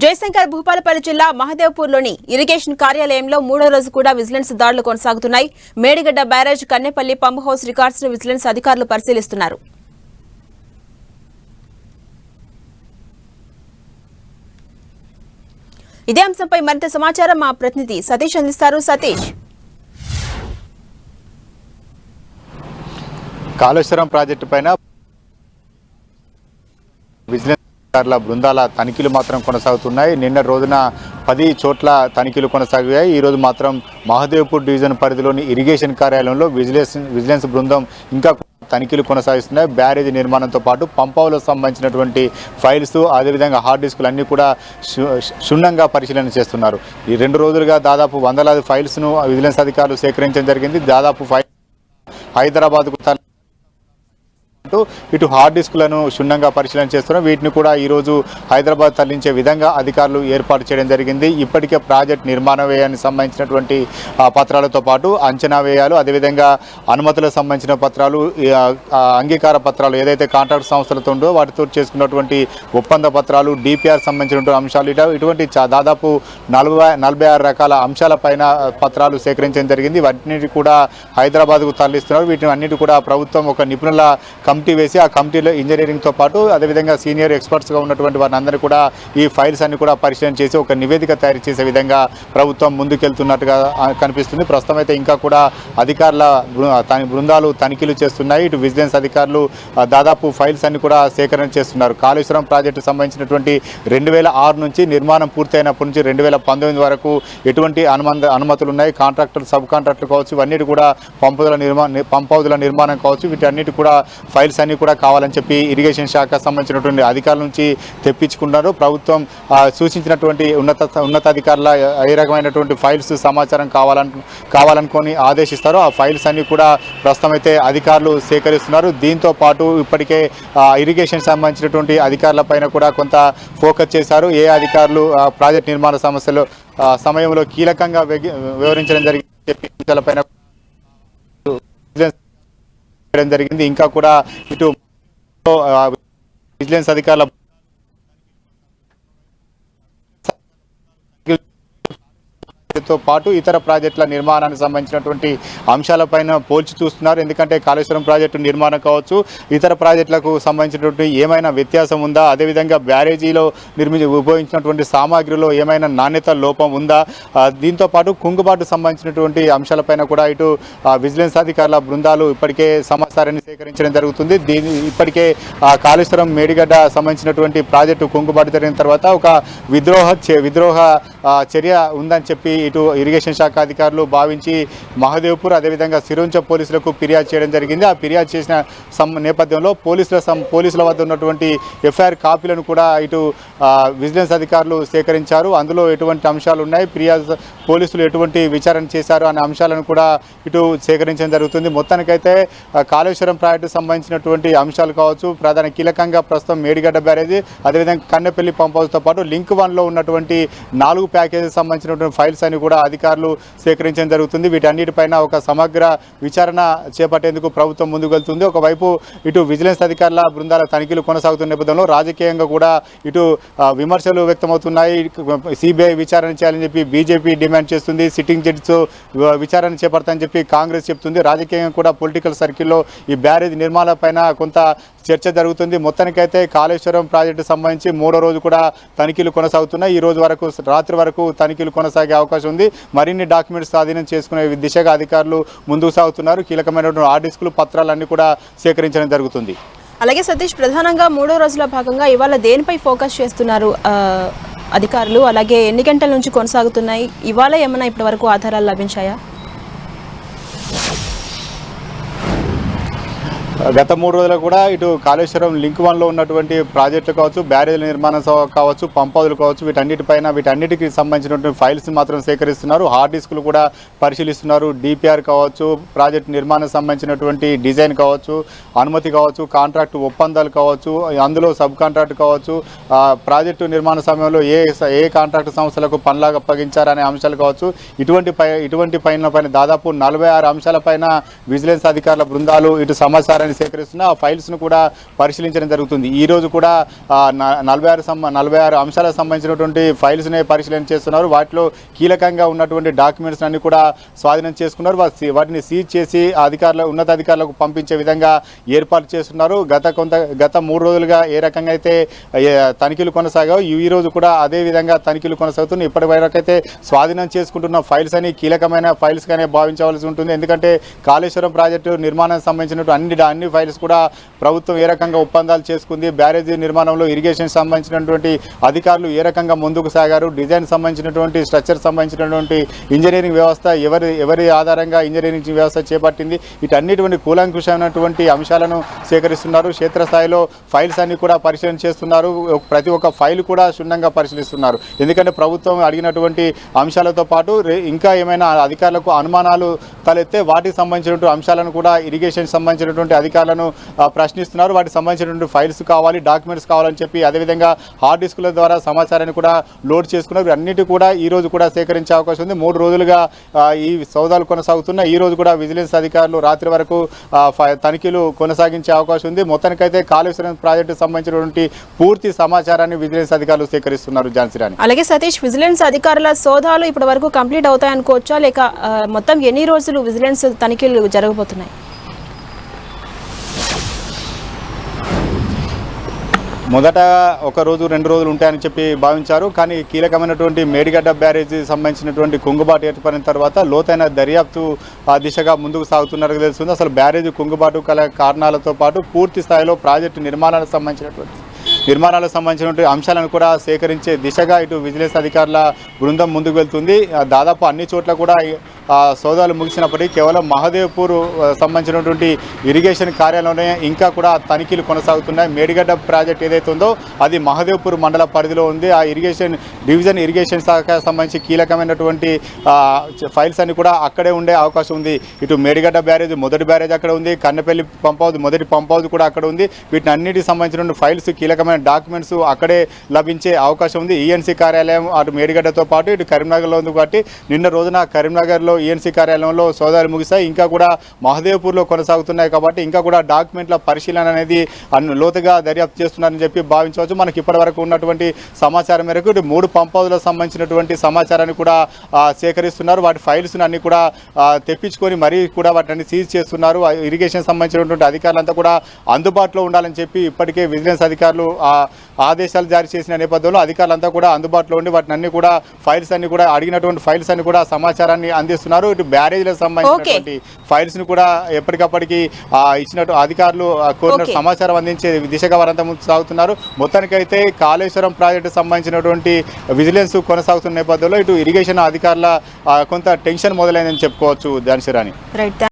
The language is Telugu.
జయశంకర్ భూపాలపల్లి జిల్లా మహదేవ్పూర్లోని ఇరిగేషన్ కార్యాలయంలో మూడో రోజు కూడా విజిలెన్స్ దాడులు కొనసాగుతున్నాయి. Medigadda barrage, Kannepalli pump house records ను విజిలెన్స్ అధికారులు పరిశీలిస్తున్నారు. ఇదే అంశంపై మరింత సమాచారం మా ప్రతినిధి సతీష్ అందిస్తారు. సతీష్, కాళేశ్వరం ప్రాజెక్టు పైన విజిలెన్స్ బృందాల తనిఖీలు మాత్రం కొనసాగుతున్నాయి. నిన్న రోజున 10 చోట్ల తనిఖీలు కొనసాగాయి. ఈ రోజు మాత్రం మహదేవ్పూర్ డివిజన్ పరిధిలోని ఇరిగేషన్ కార్యాలయంలో విజిలెన్స్ బృందం ఇంకా తనిఖీలు కొనసాగిస్తున్నాయి. బ్యారేజ్ నిర్మాణంతో పాటు పంపావులకు సంబంధించినటువంటి ఫైల్స్, అదేవిధంగా హార్డ్ డిస్కులు అన్నీ కూడా క్షుణ్ణంగా పరిశీలన చేస్తున్నారు. ఈ 2 రోజులుగా దాదాపు వందలాది ఫైల్స్ను విజిలెన్స్ అధికారులు సేకరించడం జరిగింది. దాదాపు ఫైల్ హైదరాబాద్కు ఇటు హార్డ్ డిస్కులను క్షుణ్ణంగా పరిశీలన చేస్తున్నారు. వీటిని కూడా ఈరోజు హైదరాబాద్ తరలించే విధంగా అధికారులు ఏర్పాటు చేయడం జరిగింది. ఇప్పటికే ప్రాజెక్ట్ నిర్మాణ వ్యయానికి సంబంధించినటువంటి పత్రాలతో పాటు అంచనా వ్యయాలు, అదేవిధంగా అనుమతులకు సంబంధించిన పత్రాలు, అంగీకార పత్రాలు ఏదైతే కాంట్రాక్ట్ సంస్థలతో ఉందో వాటితో చేసుకున్నటువంటి ఒప్పంద పత్రాలు, డిపిఆర్ సంబంధించినటువంటి అంశాలు, ఇటువంటి దాదాపు 46 రకాల అంశాలపైన పత్రాలు సేకరించడం జరిగింది. వాటిని కూడా హైదరాబాద్కు తరలిస్తున్నారు. వీటిని అన్నిటి కూడా ప్రభుత్వం ఒక నిపుణుల కమిటీ వేసి ఆ కమిటీలో ఇంజనీరింగ్తో పాటు అదేవిధంగా సీనియర్ ఎక్స్పర్ట్స్గా ఉన్నటువంటి వారిని అందరూ కూడా ఈ ఫైల్స్ అన్ని కూడా పరిశీలన చేసి ఒక నివేదిక తయారు చేసే విధంగా ప్రభుత్వం ముందుకెళ్తున్నట్టుగా కనిపిస్తుంది. ప్రస్తుతం అయితే ఇంకా కూడా అధికారుల బృందాలు తనిఖీలు చేస్తున్నాయి. ఇటు విజిలెన్స్ అధికారులు దాదాపు ఫైల్స్ అన్ని కూడా సేకరణ చేస్తున్నారు. కాళేశ్వరం ప్రాజెక్టు సంబంధించినటువంటి 2006 నుంచి నిర్మాణం పూర్తయినప్పటి నుంచి 2019 వరకు ఎటువంటి అనుమతులు ఉన్నాయి, కాంట్రాక్టర్, సబ్ కాంట్రాక్టర్ కావచ్చు, ఇవన్నీ కూడా పంప్ హౌజుల నిర్మాణం కావచ్చు, వీటన్నిటి కూడా ఫైల్స్ అన్ని కూడా కావాలని చెప్పి ఇరిగేషన్ శాఖ సంబంధించినటువంటి అధికారుల నుంచి తెప్పించుకున్నారు. ప్రభుత్వం సూచించినటువంటి ఉన్నతాధికారుల ఏ రకమైనటువంటి ఫైల్స్ సమాచారం కావాలనుకొని ఆదేశిస్తారో ఆ ఫైల్స్ అన్ని కూడా ప్రస్తుతం అయితే అధికారులు సేకరిస్తున్నారు. దీంతో పాటు ఇప్పటికే ఇరిగేషన్ సంబంధించినటువంటి అధికారుల పైన కూడా కొంత ఫోకస్ చేశారు. ఏ అధికారులు ప్రాజెక్ట్ నిర్మాణ సమయంలో కీలకంగా వివరించడం జరిగింది జరిగింది. ఇంకా కూడా ఇటు విజిలెన్స్ అధికారుల తో పాటు ఇతర ప్రాజెక్టుల నిర్మాణానికి సంబంధించినటువంటి అంశాలపైన పోల్చి చూస్తున్నారు. ఎందుకంటే కాళేశ్వరం ప్రాజెక్టు నిర్మాణం కావచ్చు, ఇతర ప్రాజెక్టులకు సంబంధించినటువంటి ఏమైనా వ్యత్యాసం ఉందా, అదేవిధంగా బ్యారేజీలో ఉపయోగించినటువంటి సామాగ్రిలో ఏమైనా నాణ్యత లోపం ఉందా, దీంతో పాటు కుంగుబాటు సంబంధించినటువంటి అంశాలపైన కూడా ఇటు విజిలెన్స్ అధికారుల బృందాలు ఇప్పటికే సమాచారాన్ని సేకరించడం జరుగుతుంది. ఇప్పటికే కాళేశ్వరం మేడిగడ్డ సంబంధించినటువంటి ప్రాజెక్టు కుంగుబాటు జరిగిన తర్వాత ఒక విద్రోహ చర్య ఉందని చెప్పి ఇటు ఇరిగేషన్ శాఖ అధికారులు భావించి మహదేవ్పూర్ అదేవిధంగా సిరుంచ పోలీసులకు ఫిర్యాదు చేయడం జరిగింది. ఆ ఫిర్యాదు చేసిన నేపథ్యంలో పోలీసుల వద్ద ఉన్నటువంటి ఎఫ్ఐఆర్ కాపీలను కూడా ఇటు విజిలెన్స్ అధికారులు సేకరించారు. అందులో ఎటువంటి అంశాలు ఉన్నాయి, పోలీసులు ఎటువంటి విచారణ చేశారు అనే అంశాలను కూడా ఇటు సేకరించడం జరుగుతుంది. మొత్తానికైతే కాళేశ్వరం ప్రాజెక్టుకు సంబంధించినటువంటి అంశాలు కావచ్చు, ప్రధాన కీలకంగా ప్రస్తుతం మేడిగడ్డ బ్యారేజీ, అదేవిధంగా కన్నెపల్లి పంప్ హౌస్తో పాటు లింక్ 1లో ఉన్నటువంటి 4 ప్యాకేజీకి సంబంధించినటువంటి ఫైల్స్ అని కూడా అధికారులు సేకరించడం జరుగుతుంది. వీటన్నిటిపైన ఒక సమగ్ర విచారణ చేపట్టేందుకు ప్రభుత్వం ముందుకు వెళ్తుంది. ఒకవైపు ఇటు విజిలెన్స్ అధికారుల బృందాల తనిఖీలు కొనసాగుతున్న నేపథ్యంలో రాజకీయంగా కూడా ఇటు విమర్శలు వ్యక్తమవుతున్నాయి. సిబిఐ విచారణ చేయాలని చెప్పి బీజేపీ డిమాండ్ చేస్తుంది. సిట్టింగ్ జడ్జితో విచారణ చేపడతామని చెప్పి కాంగ్రెస్ చెప్తుంది. రాజకీయంగా కూడా పొలిటికల్ సర్కిల్లో ఈ బ్యారేజ్ నిర్మాణాలపైన కొంత చర్చ జరుగుతుంది. మొత్తానికైతే కాళేశ్వరం ప్రాజెక్టు సంబంధించి 3వ రోజు కూడా తనిఖీలు కొనసాగుతున్నాయి. ఈ రోజు వరకు రాత్రి వరకు తనిఖీలు కొనసాగే అవకాశం ఉంది. మరిన్ని డాక్యుమెంట్స్ స్వాధీనం చేసుకునే దిశగా అధికారులు ముందుకు సాగుతున్నారు. కీలకమైనటువంటి హార్డ్ డిస్కులు, పత్రాలన్నీ కూడా సేకరించడం జరుగుతుంది. అలాగే సతీష్, ప్రధానంగా 3వ రోజుల భాగంగా ఇవాళ దేనిపై ఫోకస్ చేస్తున్నారు అధికారులు? అలాగే ఎన్ని గంటల నుంచి కొనసాగుతున్నాయి? ఇవాళ ఏమైనా ఇప్పటి వరకు ఆధారాలు లభించాయా? గత 3 రోజులు కూడా ఇటు కాళేశ్వరం లింక్ 1లో ఉన్నటువంటి ప్రాజెక్టులు కావచ్చు, బ్యారేజ్ నిర్మాణం కావచ్చు, పంప్ హౌజులు కావచ్చు, వీటన్నిటికి సంబంధించినటువంటి ఫైల్స్ మాత్రం సేకరిస్తున్నారు. హార్డ్ డిస్కులు కూడా పరిశీలిస్తున్నారు. డిపిఆర్ కావచ్చు, ప్రాజెక్టు నిర్మాణం సంబంధించినటువంటి డిజైన్ కావచ్చు, అనుమతి కావచ్చు, కాంట్రాక్ట్ ఒప్పందాలు కావచ్చు, అందులో సబ్ కాంట్రాక్ట్ కావచ్చు, ప్రాజెక్టు నిర్మాణ సమయంలో ఏ కాంట్రాక్ట్ సంస్థలకు పనులాగా అప్పగించారనే అంశాలు కావచ్చు, ఇటువంటి పైన దాదాపు 46 అంశాలపైన విజిలెన్స్ అధికారుల బృందాలు ఇటు సమాచారాన్ని సేకరిస్తున్న ఆ ఫైల్స్ను కూడా పరిశీలించడం జరుగుతుంది. ఈ రోజు కూడా 46 అంశాలకు సంబంధించినటువంటి ఫైల్స్నే పరిశీలన చేస్తున్నారు. వాటిలో కీలకంగా ఉన్నటువంటి డాక్యుమెంట్స్ అన్ని కూడా స్వాధీనం చేసుకున్నారు. వాటిని సీజ్ చేసి ఉన్నతాధికారులకు పంపించే విధంగా ఏర్పాటు చేస్తున్నారు. గత 3 రోజులుగా ఏ రకంగా అయితే తనిఖీలు కొనసాగావు, ఈ రోజు కూడా అదే విధంగా తనిఖీలు కొనసాగుతున్నాయి. ఇప్పటి వరకు అయితే స్వాధీనం చేసుకుంటున్న ఫైల్స్ అని కీలకమైన ఫైల్స్ గానే భావించవలసి ఉంటుంది. ఎందుకంటే కాళేశ్వరం ప్రాజెక్టు నిర్మాణానికి సంబంధించినటువంటి అన్ని ఫైల్స్ కూడా ప్రభుత్వం ఏ రకంగా ఒప్పందాలు చేసుకుంది, బ్యారేజీ నిర్మాణంలో ఇరిగేషన్ సంబంధించినటువంటి అధికారులు ఏ రకంగా ముందుకు సాగారు, డిజైన్ సంబంధించినటువంటి స్ట్రక్చర్ సంబంధించినటువంటి ఇంజనీరింగ్ వ్యవస్థ ఎవరి ఆధారంగా ఇంజనీరింగ్ వ్యవస్థ చేపట్టింది, వీటన్నిటువంటి కూలంకుషమైనటువంటి అంశాలను సేకరిస్తున్నారు. క్షేత్రస్థాయిలో ఫైల్స్ అన్ని కూడా పరిశీలన చేస్తున్నారు. ప్రతి ఒక్క ఫైల్ కూడా క్షుణ్ణంగా పరిశీలిస్తున్నారు. ఎందుకంటే ప్రభుత్వం అడిగినటువంటి అంశాలతో పాటు ఇంకా ఏమైనా అధికారులకు అనుమానాలు తలెత్తే వాటికి సంబంధించినటువంటి అంశాలను కూడా ఇరిగేషన్ సంబంధించినటువంటి అధికారులను ప్రశ్నిస్తున్నారు. వాటికి సంబంధించినటువంటి ఫైల్స్ కావాలి, డాక్యుమెంట్స్ కావాలని చెప్పి అదేవిధంగా హార్డ్ డిస్కుల ద్వారా సమాచారాన్ని కూడా లోడ్ చేసుకున్నారు. అన్నిటి కూడా ఈ రోజు కూడా సేకరించే అవకాశం ఉంది. 3 రోజులుగా ఈ సౌదాలు కొనసాగుతున్న ఈ రోజు కూడా విజిలెన్స్ అధికారులు రాత్రి వరకు తనిఖీలు కొనసాగించే అవకాశం ఉంది. మొత్తానికైతే కాళేశ్వరం ప్రాజెక్టుకు సంబంధించినటువంటి పూర్తి సమాచారాన్ని విజిలెన్స్ అధికారులు సేకరిస్తున్నారు. ఝాన్సీరాణి. అలాగే సతీష్, విజిలెన్స్ అధికారుల సోదాలు ఇప్పటి వరకు కంప్లీట్ అవుతాయనుకోవచ్చా, లేక మొత్తం ఎన్ని రోజులు విజిలెన్స్ తనిఖీలు జరగబోతున్నాయి? మొదట 1 రోజు 2 రోజులు ఉంటాయని చెప్పి భావించారు. కానీ కీలకమైనటువంటి మేడిగడ్డ బ్యారేజీ సంబంధించినటువంటి కుంగుబాటు ఏర్పడిన తర్వాత లోతైన దర్యాప్తు దిశగా ముందుకు సాగుతున్నట్టు తెలుస్తుంది. అసలు బ్యారేజీ కుంగుబాటు కల కారణాలతో పాటు పూర్తి స్థాయిలో ప్రాజెక్టు నిర్మాణాలకు సంబంధించినటువంటి అంశాలను కూడా సేకరించే దిశగా ఇటు విజిలెన్స్ అధికారుల బృందం ముందుకు వెళ్తుంది. దాదాపు అన్ని చోట్ల కూడా సోదాలు ముగిసినప్పటికీ కేవలం మహదేవ్పూర్ సంబంధించినటువంటి ఇరిగేషన్ కార్యాలయంలోనే ఇంకా కూడా తనిఖీలు కొనసాగుతున్నాయి. మేడిగడ్డ ప్రాజెక్ట్ ఏదైతే ఉందో అది మహదేవ్పూర్ మండల పరిధిలో ఉంది. ఆ డివిజన్ ఇరిగేషన్ శాఖ సంబంధించి కీలకమైనటువంటి ఫైల్స్ అన్ని కూడా అక్కడే ఉండే అవకాశం ఉంది. ఇటు మేడిగడ్డ బ్యారేజ్ మొదటి బ్యారేజ్ అక్కడ ఉంది, కన్నెపల్లి పంప్ హౌస్ మొదటి పంప్ హౌస్ కూడా అక్కడ ఉంది. వీటిని అన్నిటికి సంబంధించిన ఫైల్స్ కీలకమైన డాక్యుమెంట్స్ అక్కడే లభించే అవకాశం ఉంది. ఈఎన్సీ కార్యాలయం అటు మేడిగడ్డతో పాటు ఇటు కరీంనగర్లో ఉంది కాబట్టి నిన్న రోజున కరీంనగర్లో ఈఎన్సీ కార్యాలయంలో సోదాలు ముగిస్తాయి. ఇంకా కూడా మహదేవ్పూర్లో కొనసాగుతున్నాయి కాబట్టి ఇంకా కూడా డాక్యుమెంట్ల పరిశీలన అనేది లోతుగా దర్యాప్తు చేస్తున్నారని చెప్పి భావించవచ్చు. మనకి ఇప్పటి వరకు ఉన్నటువంటి సమాచారం మేరకు 3 పంప్ హౌస్లకు సంబంధించినటువంటి సమాచారాన్ని కూడా సేకరిస్తున్నారు. వాటి ఫైల్స్ అన్ని కూడా తెప్పించుకొని మరీ కూడా వాటిని సీజ్ చేస్తున్నారు. ఇరిగేషన్ సంబంధించినటువంటి అధికారులంతా కూడా అందుబాటులో ఉండాలని చెప్పి ఇప్పటికే విజిలెన్స్ అధికారులు ఆదేశాలు జారీ చేసిన నేపథ్యంలో అధికారులంతా కూడా అందుబాటులో ఉండి వాటిని అన్ని కూడా ఫైల్స్ అన్ని కూడా అడిగినటువంటి ఫైల్స్ అన్ని కూడా సమాచారాన్ని అందిస్తున్నారు. ఇటు బ్యారేజీలకు సంబంధించినటువంటి ఫైల్స్ ను కూడా ఎప్పటికప్పటికి ఇచ్చినట్టు అధికారులు కోరిన సమాచారం అందించే దిశగా వారంతా ముందుకు సాగుతున్నారు. మొత్తానికైతే కాళేశ్వరం ప్రాజెక్టు సంబంధించినటువంటి విజిలెన్స్ కొనసాగుతున్న నేపథ్యంలో ఇటు ఇరిగేషన్ అధికారుల కొంత టెన్షన్ మొదలైందని చెప్పుకోవచ్చు. ఝాన్సీరాణి.